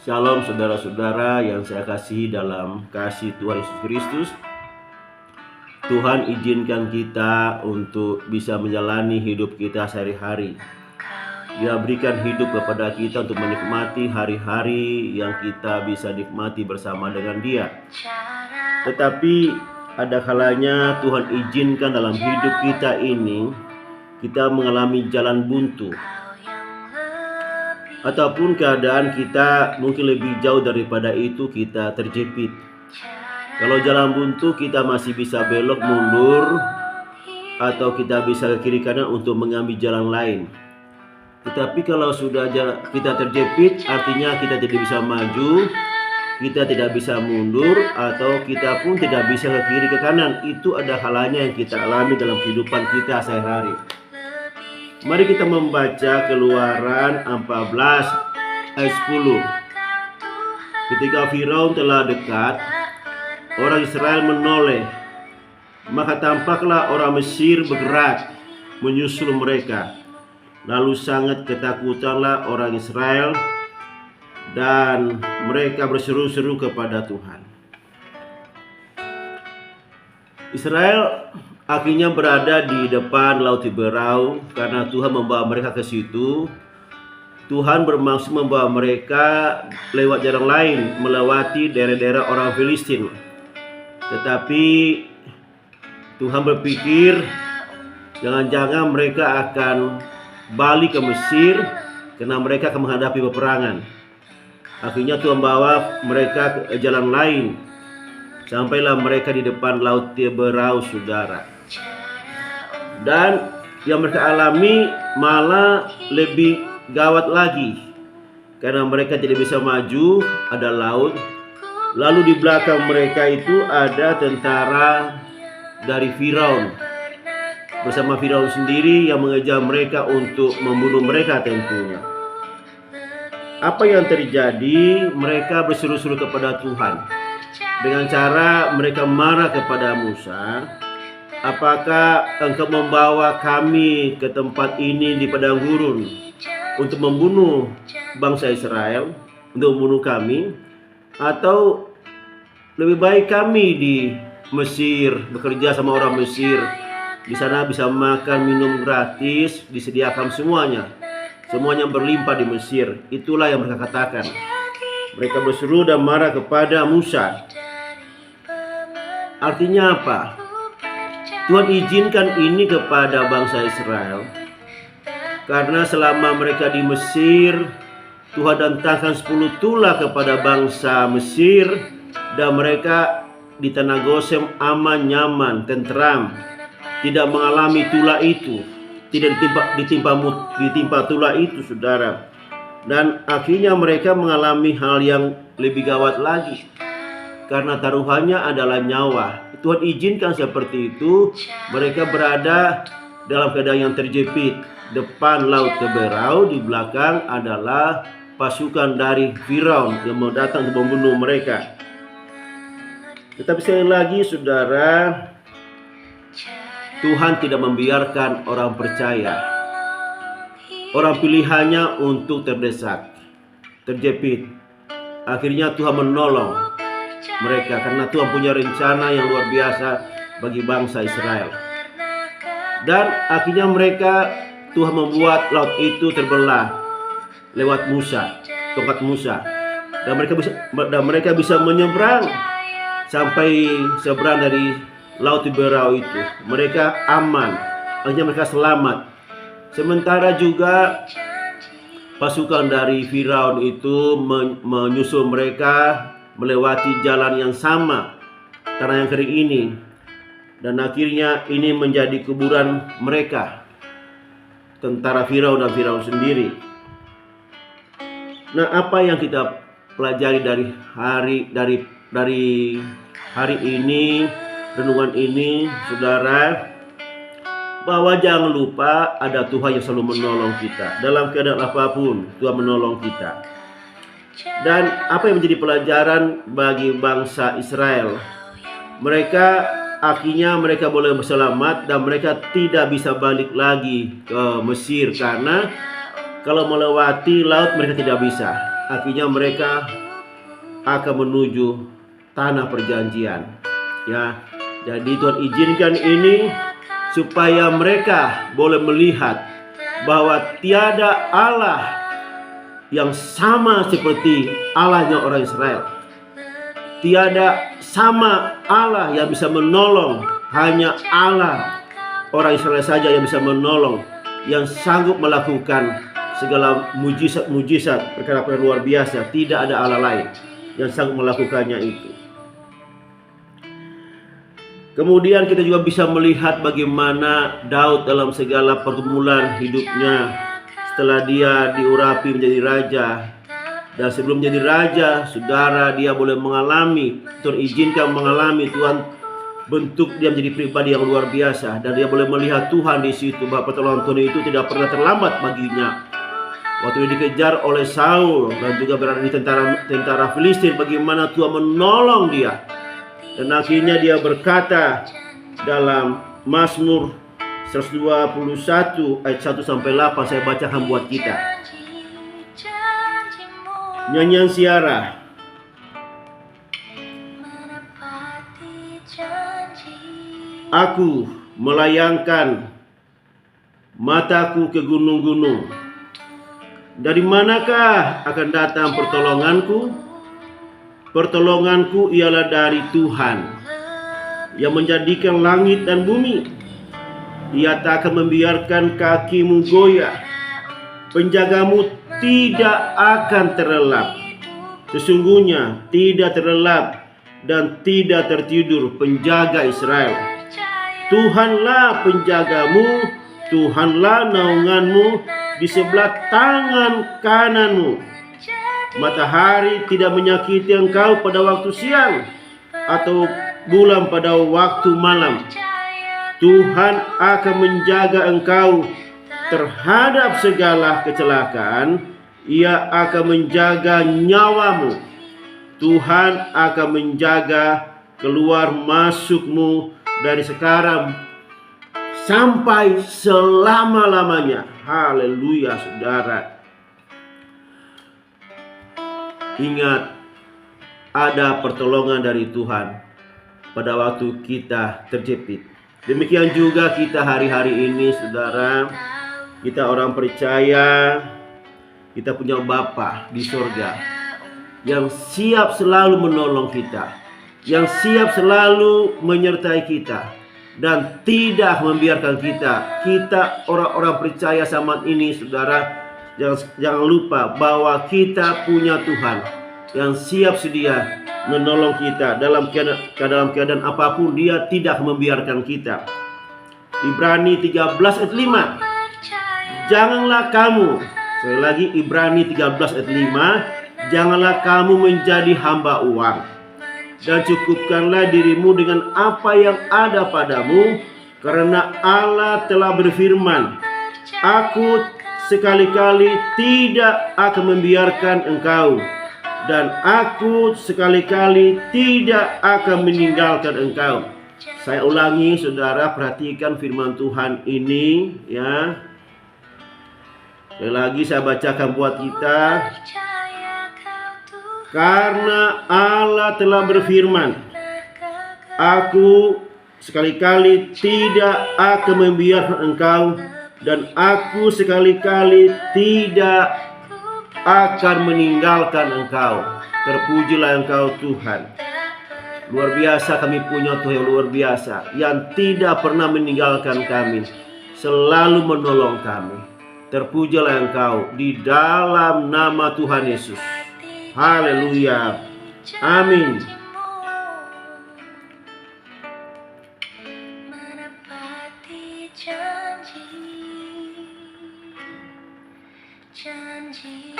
Shalom saudara-saudara yang saya kasihi dalam kasih Tuhan Yesus Kristus. Tuhan izinkan kita untuk bisa menjalani hidup kita sehari-hari. Dia berikan hidup kepada kita untuk menikmati hari-hari yang kita bisa nikmati bersama dengan Dia. Tetapi ada kalanya Tuhan izinkan dalam hidup kita ini kita mengalami jalan buntu, ataupun keadaan kita mungkin lebih jauh daripada itu, kita terjepit. Kalau jalan buntu kita masih bisa belok mundur, atau kita bisa ke kiri kanan untuk mengambil jalan lain. Tetapi kalau sudah kita terjepit, artinya kita tidak bisa maju, kita tidak bisa mundur, atau kita pun tidak bisa ke kiri ke kanan. Itu ada halanya yang kita alami dalam kehidupan kita sehari-hari. Mari kita membaca Keluaran 14 ayat 10. Ketika Firaun telah dekat, orang Israel menoleh, maka tampaklah orang Mesir bergerak menyusul mereka. Lalu sangat ketakutanlah orang Israel, dan mereka berseru-seru kepada Tuhan. Israel akhirnya berada di depan Laut Tiberau karena Tuhan membawa mereka ke situ. Tuhan bermaksud membawa mereka lewat jalan lain, melewati daerah-daerah orang Filistin. Tetapi Tuhan berpikir jangan-jangan mereka akan balik ke Mesir karena mereka akan menghadapi peperangan. Akhirnya Tuhan bawa mereka ke jalan lain. Sampailah mereka di depan Laut Tiberau, saudara. Dan yang mereka alami malah lebih gawat lagi, karena mereka tidak bisa maju, ada laut. Lalu di belakang mereka itu ada tentara dari Firaun, bersama Firaun sendiri yang mengejar mereka untuk membunuh mereka tentunya. Apa yang terjadi? Mereka berseru-seru kepada Tuhan dengan cara mereka marah kepada Musa. Apakah engkau membawa kami ke tempat ini di padang gurun untuk membunuh bangsa Israel, untuk membunuh kami? Atau lebih baik kami di Mesir, bekerja sama orang Mesir, di sana bisa makan minum gratis, disediakan semuanya berlimpah di Mesir. Itulah yang mereka katakan. Mereka berseru dan marah kepada Musa. Artinya apa? Tuhan izinkan ini kepada bangsa Israel karena selama mereka di Mesir, Tuhan datangkan 10 tulah kepada bangsa Mesir, dan mereka di tanah Gosem aman, nyaman, tentram, tidak mengalami tulah itu, tidak ditimpa tulah itu, saudara. Dan akhirnya mereka mengalami hal yang lebih gawat lagi, karena taruhannya adalah nyawa. Tuhan izinkan seperti itu. Mereka berada dalam keadaan yang terjepit. Depan Laut Tiberau, di belakang adalah pasukan dari Firaun yang mau datang untuk membunuh mereka. Tetapi sekali lagi, saudara, Tuhan tidak membiarkan orang percaya, orang pilihannya untuk terdesak, terjepit. Akhirnya Tuhan menolong mereka karena Tuhan punya rencana yang luar biasa bagi bangsa Israel. Dan akhirnya Tuhan membuat laut itu terbelah lewat Musa, tongkat Musa, dan mereka bisa menyeberang sampai seberang dari Laut Tiberau itu. Mereka aman, akhirnya mereka selamat. Sementara juga pasukan dari Firaun itu menyusul mereka melewati jalan yang sama, tanah yang kering ini, dan akhirnya ini menjadi kuburan mereka, tentara Firaun dan Firaun sendiri. Nah, apa yang kita pelajari dari hari ini, renungan ini, saudara, bahwa jangan lupa ada Tuhan yang selalu menolong kita dalam keadaan apapun. Tuhan menolong kita. Dan apa yang menjadi pelajaran bagi bangsa Israel? Akhirnya mereka boleh berselamat, dan mereka tidak bisa balik lagi ke Mesir karena kalau melewati laut mereka tidak bisa. akhirnya mereka akan menuju tanah perjanjian. Ya, jadi Tuhan izinkan ini supaya mereka boleh melihat bahwa tiada Allah yang sama seperti Allahnya orang Israel. Tiada sama Allah yang bisa menolong, hanya Allah orang Israel saja yang bisa menolong, yang sanggup melakukan segala mujizat, perkara-perkara luar biasa. Tidak ada Allah lain yang sanggup melakukannya itu. Kemudian kita juga bisa melihat bagaimana Daud dalam segala pergumulan hidupnya setelah dia diurapi menjadi raja. Dan sebelum menjadi raja, saudara, dia boleh mengalami, Tuhan izinkan mengalami, Tuhan bentuk dia menjadi pribadi yang luar biasa. Dan dia boleh melihat Tuhan di situ, bahwa pertolongan Tuhan itu tidak pernah terlambat baginya. Waktu dia dikejar oleh Saul dan juga berada di tentara Filistin, bagaimana Tuhan menolong dia. Dan akhirnya dia berkata dalam Mazmur 121 ayat 1-8, saya bacakan buat kita. Nyanyian Siara. Aku melayangkan mataku ke gunung-gunung. Dari manakah akan datang pertolonganku? Pertolonganku ialah dari Tuhan yang menjadikan langit dan bumi. Ia tak akan membiarkan kakimu goyah. Penjagamu tidak akan terlelap. Sesungguhnya tidak terlelap dan tidak tertidur penjaga Israel. Tuhanlah penjagamu, Tuhanlah naunganmu di sebelah tangan kananmu. Matahari tidak menyakiti engkau pada waktu siang, atau bulan pada waktu malam. Tuhan akan menjaga engkau terhadap segala kecelakaan. Ia akan menjaga nyawamu. Tuhan akan menjaga keluar masukmu dari sekarang sampai selama-lamanya. Haleluya, saudara. Ingat, ada pertolongan dari Tuhan pada waktu kita terjepit. Demikian juga kita hari-hari ini, saudara. Kita orang percaya, kita punya Bapa di surga yang siap selalu menolong kita, yang siap selalu menyertai kita, dan tidak membiarkan kita orang-orang percaya zaman ini, saudara. Jangan lupa bahwa kita punya Tuhan yang siap sedia menolong kita dalam keadaan apapun. Dia tidak membiarkan kita. Ibrani 13 ayat 5. Janganlah kamu, sekali lagi Ibrani 13 ayat 5, janganlah kamu menjadi hamba uang, dan cukupkanlah dirimu dengan apa yang ada padamu, karena Allah telah berfirman, Aku sekali-kali tidak akan membiarkan engkau, dan aku sekali-kali tidak akan meninggalkan engkau. Saya ulangi, saudara, perhatikan firman Tuhan ini, ya. Sekali lagi saya bacakan buat kita. Karena Allah telah berfirman, Aku sekali-kali tidak akan membiarkan engkau, dan aku sekali-kali tidak akan meninggalkan engkau. Terpujilah engkau Tuhan. Luar biasa, kami punya Tuhan yang luar biasa, yang tidak pernah meninggalkan kami, selalu menolong kami. Terpujilah engkau di dalam nama Tuhan Yesus. Haleluya. Amin. Janji